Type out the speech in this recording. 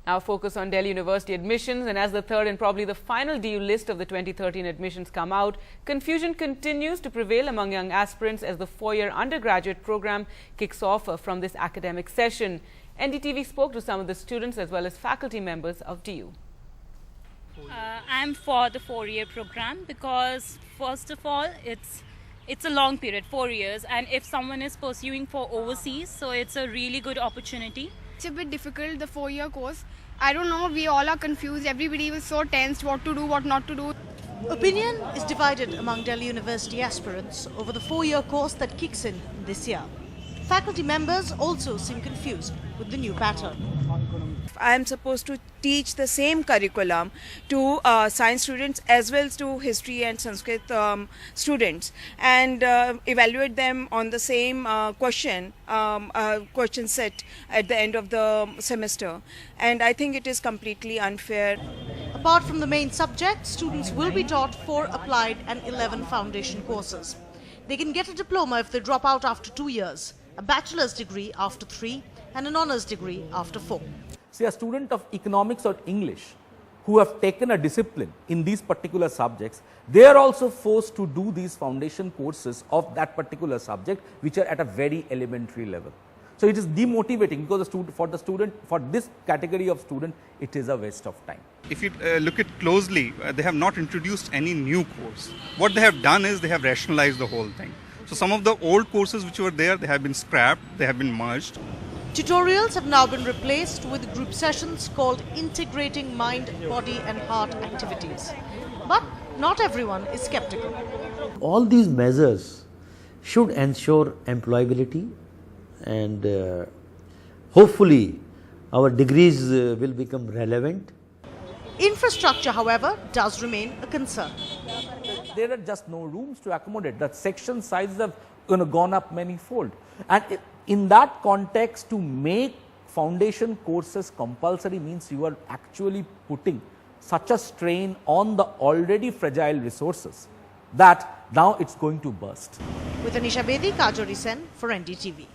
Our focus on Delhi University admissions, and as the third and probably the final DU list of the 2013 admissions come out, confusion continues to prevail among young aspirants as the four-year undergraduate program kicks off from this academic session. NDTV spoke to some of the students as well as faculty members of DU. I'm for the four-year program because first of all, it's a long period, 4 years, and if someone is pursuing for overseas, so it's a really good opportunity. It's a bit difficult, the 4-year course. I don't know, we all are confused. Everybody was so tensed, what to do, what not to do. Opinion is divided among Delhi University aspirants over the 4-year course that kicks in this year. Faculty members also seem confused with the new pattern. I am supposed to teach the same curriculum to science students as well as to history and Sanskrit students, and evaluate them on the same question set at the end of the semester, and I think it is completely unfair. Apart from the main subject, students will be taught 4 applied and 11 foundation courses. They can get a diploma if they drop out after 2 years, a bachelor's degree after 3, and an honours degree after 4. See, a student of economics or English who have taken a discipline in these particular subjects, they are also forced to do these foundation courses of that particular subject, which are at a very elementary level. So it is demotivating because for this category of student, it is a waste of time. If you look at closely, they have not introduced any new course. What they have done is they have rationalized the whole thing. So some of the old courses which were there, they have been scrapped, they have been merged. Tutorials have now been replaced with group sessions called Integrating Mind, Body and Heart Activities. But not everyone is skeptical. All these measures should ensure employability, and hopefully our degrees will become relevant. Infrastructure, however, does remain a concern. There are just no rooms to accommodate. The section sizes have gone up many-fold. And in that context, to make foundation courses compulsory means you are actually putting such a strain on the already fragile resources that now it's going to burst. With Anisha Bedi, Kajori Sen for NDTV.